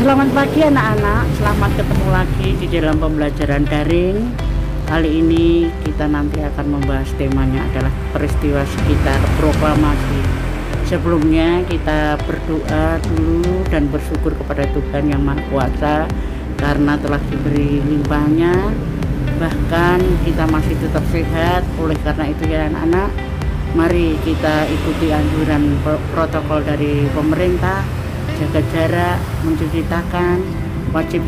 Selamat pagi anak-anak, selamat ketemu lagi di dalam pembelajaran daring. Kali ini kita nanti akan membahas temanya adalah peristiwa sekitar proklamasi. Sebelumnya kita berdoa dulu dan bersyukur kepada Tuhan Yang Maha Kuasa karena telah diberi limpahnya, bahkan kita masih tetap sehat. Oleh karena itu ya anak-anak, mari kita ikuti anjuran protokol dari pemerintah, jaga jarak, mencuci tangan, wajib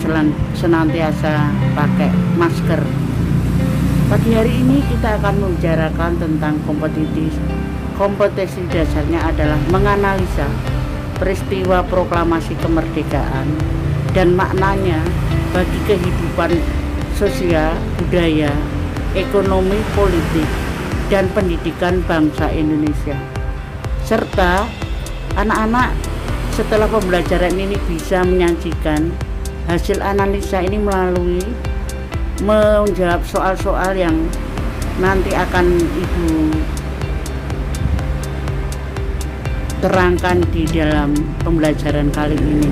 senantiasa pakai masker. Pagi hari ini kita akan membicarakan tentang kompetisi dasarnya adalah menganalisa peristiwa proklamasi kemerdekaan dan maknanya bagi kehidupan sosial, budaya, ekonomi, politik, dan pendidikan bangsa Indonesia. Serta anak-anak setelah pembelajaran ini bisa menyajikan hasil analisa ini melalui menjawab soal-soal yang nanti akan Ibu terangkan di dalam pembelajaran kali ini.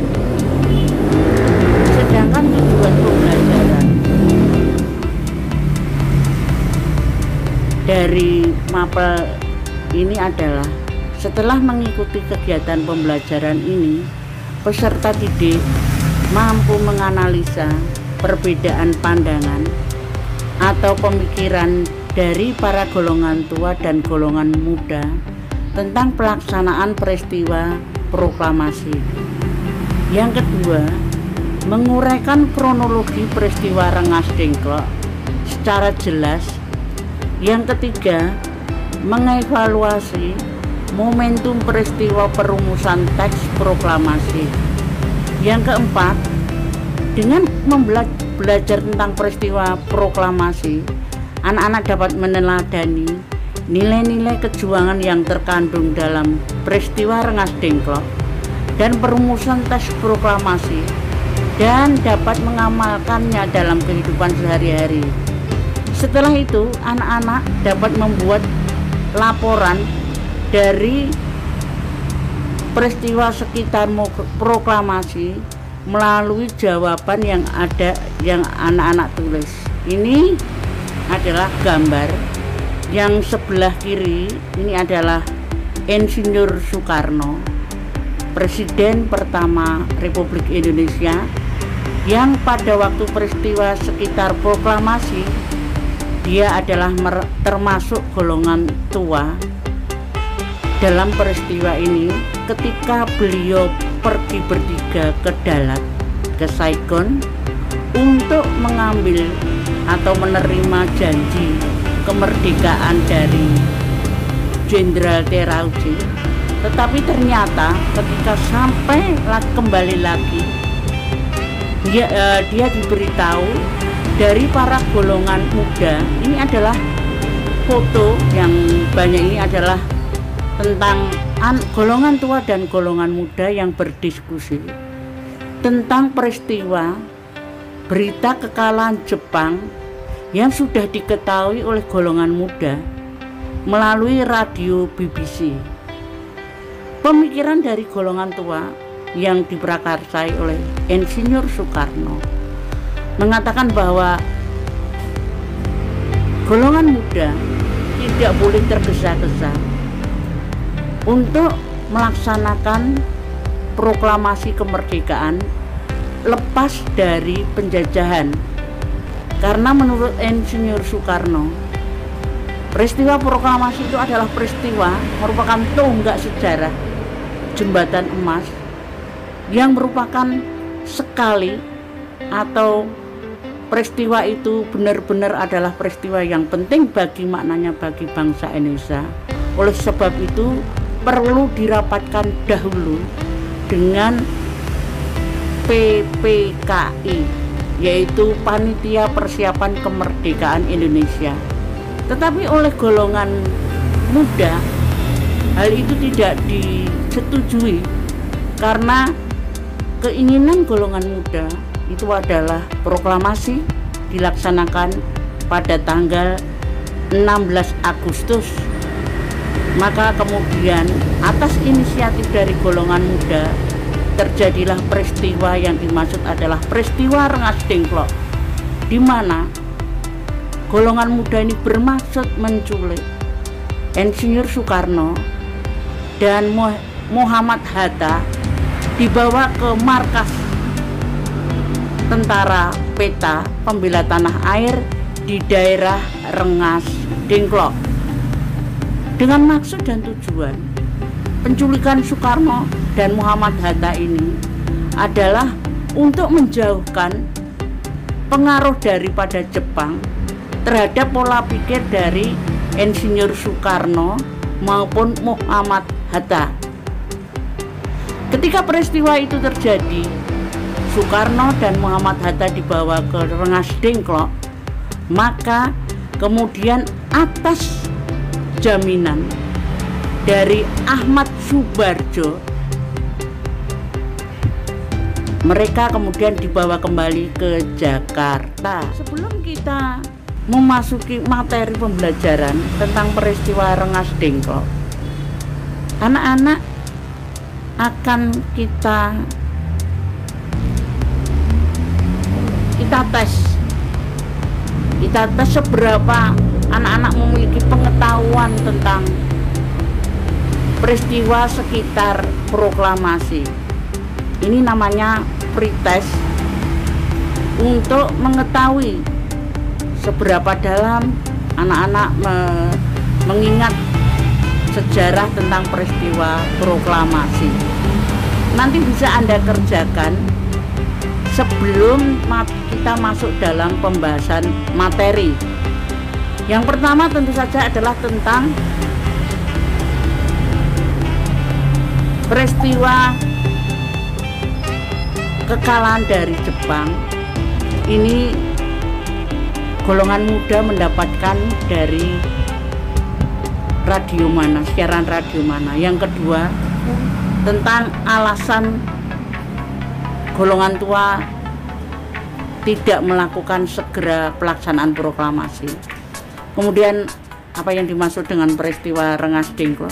Sedangkan tujuan pembelajaran dari mapel ini adalah setelah mengikuti kegiatan pembelajaran ini, peserta didik mampu menganalisa perbedaan pandangan atau pemikiran dari para golongan tua dan golongan muda tentang pelaksanaan peristiwa proklamasi. Yang kedua, menguraikan kronologi peristiwa Rengas Dengklok secara jelas. Yang ketiga, mengevaluasi momentum peristiwa perumusan teks proklamasi. Yang keempat, dengan belajar tentang peristiwa proklamasi, anak-anak dapat meneladani nilai-nilai kejuangan yang terkandung dalam peristiwa Rengas Dengklok dan perumusan teks proklamasi dan dapat mengamalkannya dalam kehidupan sehari-hari. Setelah itu, anak-anak dapat membuat laporan dari peristiwa sekitar proklamasi melalui jawaban yang ada yang anak-anak tulis. Ini adalah gambar yang sebelah kiri, ini adalah Insinyur Soekarno, Presiden pertama Republik Indonesia, yang pada waktu peristiwa sekitar proklamasi dia adalah termasuk golongan tua. Dalam peristiwa ini, ketika beliau pergi bertiga ke Dalat, ke Saigon, untuk mengambil atau menerima janji kemerdekaan dari Jenderal Terauchi, tetapi ternyata ketika sampai kembali lagi, dia diberitahu dari para golongan muda. Ini adalah foto yang banyak, ini adalah tentang golongan tua dan golongan muda yang berdiskusi tentang peristiwa berita kekalahan Jepang yang sudah diketahui oleh golongan muda melalui radio BBC. Pemikiran dari golongan tua yang diprakarsai oleh Insinyur Soekarno mengatakan bahwa golongan muda tidak boleh tergesa-gesa untuk melaksanakan proklamasi kemerdekaan lepas dari penjajahan. Karena menurut Insinyur Soekarno, peristiwa proklamasi itu adalah peristiwa merupakan tonggak sejarah jembatan emas yang merupakan sekali, atau peristiwa itu benar-benar adalah peristiwa yang penting bagi maknanya bagi bangsa Indonesia. Oleh sebab itu perlu dirapatkan dahulu dengan PPKI, yaitu Panitia Persiapan Kemerdekaan Indonesia. Tetapi oleh golongan muda hal itu tidak disetujui karena keinginan golongan muda itu adalah proklamasi dilaksanakan pada tanggal 16 Agustus. Maka kemudian atas inisiatif dari golongan muda terjadilah peristiwa yang dimaksud adalah peristiwa Rengas Dengklok, di mana golongan muda ini bermaksud menculik Insinyur Soekarno dan Muhammad Hatta, dibawa ke markas tentara PETA pembela tanah air di daerah Rengas Dengklok dengan maksud dan tujuan penculikan Soekarno dan Muhammad Hatta ini adalah untuk menjauhkan pengaruh daripada Jepang terhadap pola pikir dari Insinyur Soekarno maupun Muhammad Hatta. Ketika peristiwa itu terjadi, Soekarno dan Muhammad Hatta dibawa ke Rengas Dengklok, maka kemudian atas jaminan dari Ahmad Subarjo, mereka kemudian dibawa kembali ke Jakarta. Sebelum kita memasuki materi pembelajaran tentang peristiwa Rengas Dengklok, anak-anak akan kita tes seberapa anak-anak memiliki pengetahuan tentang peristiwa sekitar proklamasi. Ini namanya pretest, untuk mengetahui seberapa dalam anak-anak mengingat sejarah tentang peristiwa proklamasi. Nanti bisa Anda kerjakan sebelum kita masuk dalam pembahasan materi. Yang pertama tentu saja adalah tentang peristiwa kekalahan dari Jepang. Ini golongan muda mendapatkan dari radio mana, siaran radio mana. Yang kedua tentang alasan golongan tua tidak melakukan segera pelaksanaan proklamasi. Kemudian apa yang dimaksud dengan peristiwa Rengas Dengklok.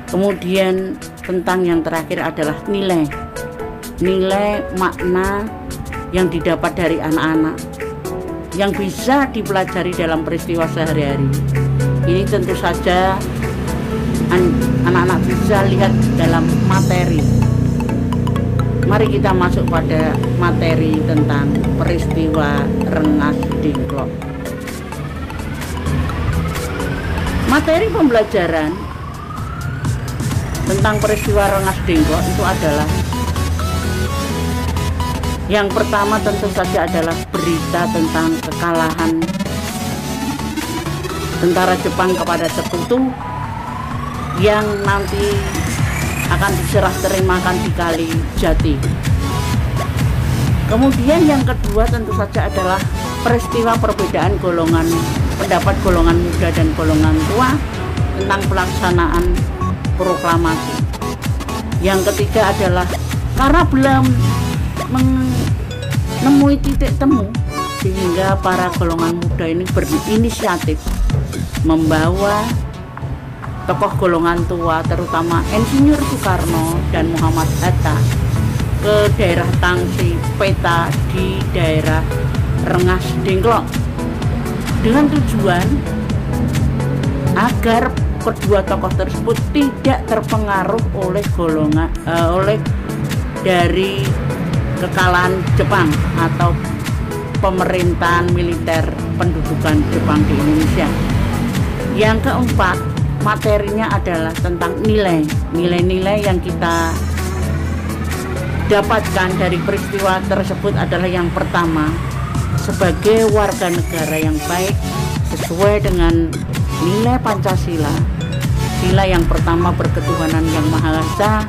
Kemudian tentang yang terakhir adalah nilai makna yang didapat dari anak-anak yang bisa dipelajari dalam peristiwa sehari-hari. Ini tentu saja anak-anak bisa lihat dalam materi. Mari kita masuk pada materi tentang peristiwa Rengas Dengklok. Materi pembelajaran tentang peristiwa Rengas Dengklok itu adalah, yang pertama tentu saja adalah berita tentang kekalahan tentara Jepang kepada sekutu yang nanti akan diserah terimakan di Kali Jati. Kemudian yang kedua tentu saja adalah peristiwa perbedaan pendapat golongan muda dan golongan tua tentang pelaksanaan proklamasi. Yang ketiga adalah karena belum menemui titik temu, sehingga para golongan muda ini berinisiatif membawa tokoh golongan tua terutama Insinyur Soekarno dan Muhammad Hatta ke daerah tangsi PETA di daerah Rengas Dengklok dengan tujuan agar kedua tokoh tersebut tidak terpengaruh oleh dari kekalahan Jepang atau pemerintahan militer pendudukan Jepang di Indonesia. Yang keempat, materinya adalah tentang nilai-nilai yang kita dapatkan dari peristiwa tersebut adalah, yang pertama, sebagai warga negara yang baik sesuai dengan nilai Pancasila. Sila yang pertama, berketuhanan yang Maha Esa.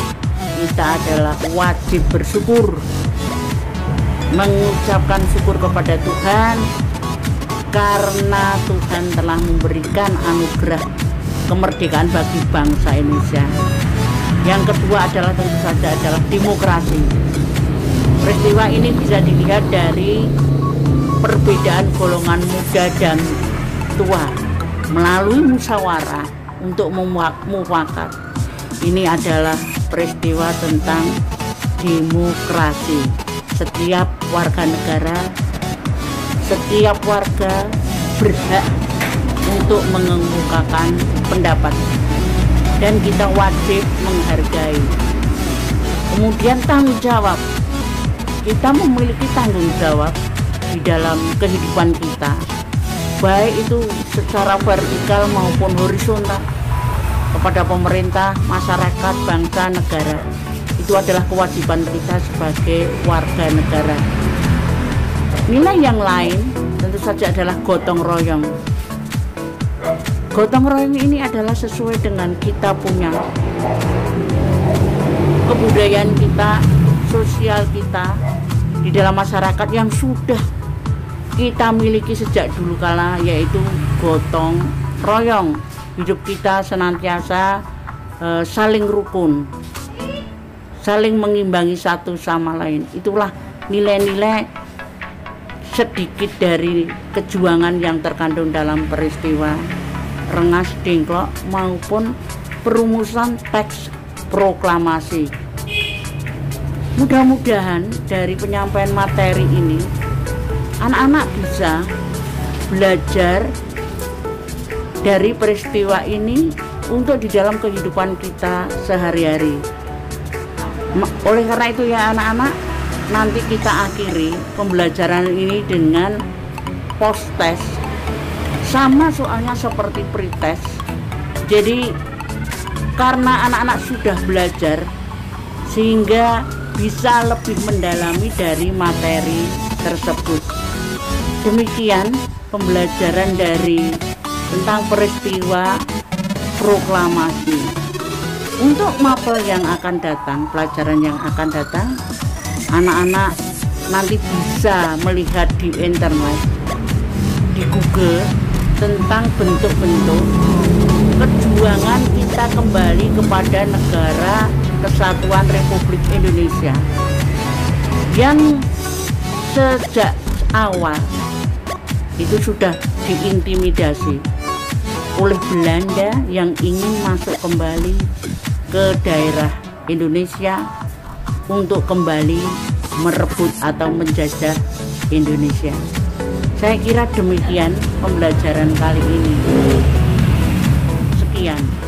Kita adalah wajib bersyukur, mengucapkan syukur kepada Tuhan karena Tuhan telah memberikan anugerah kemerdekaan bagi bangsa Indonesia. Yang kedua adalah tentu saja adalah demokrasi. Peristiwa ini bisa dilihat dari perbedaan golongan muda dan tua melalui musyawarah untuk mufakat. Ini adalah peristiwa tentang demokrasi. Setiap warga negara, setiap warga berhak untuk mengemukakan pendapat dan kita wajib menghargai. Kemudian tanggung jawab, kita memiliki tanggung jawab di dalam kehidupan kita, baik itu secara vertikal maupun horizontal, kepada pemerintah, masyarakat, bangsa, negara. Itu adalah kewajiban kita sebagai warga negara. Nilai yang lain tentu saja adalah gotong royong. Gotong royong ini adalah sesuai dengan kita punya kebudayaan kita, sosial kita di dalam masyarakat yang sudah kita miliki sejak dulu kala, yaitu gotong royong. Hidup kita senantiasa saling rukun, saling mengimbangi satu sama lain. Itulah nilai-nilai sedikit dari kejuangan yang terkandung dalam peristiwa Rengas Dengklok maupun perumusan teks proklamasi. Mudah-mudahan dari penyampaian materi ini anak-anak bisa belajar dari peristiwa ini untuk di dalam kehidupan kita sehari-hari. Oleh karena itu ya anak-anak, nanti kita akhiri pembelajaran ini dengan post test, sama soalnya seperti pretest. Jadi karena anak-anak sudah belajar sehingga bisa lebih mendalami dari materi tersebut. Demikian pembelajaran dari tentang peristiwa proklamasi. Untuk mapel yang akan datang, pelajaran yang akan datang, anak-anak nanti bisa melihat di internet, di Google, tentang bentuk-bentuk perjuangan kita kembali kepada negara Kesatuan Republik Indonesia yang sejak awal itu sudah diintimidasi oleh Belanda yang ingin masuk kembali ke daerah Indonesia untuk kembali merebut atau menjajah Indonesia. Saya kira demikian pembelajaran kali ini. Sekian.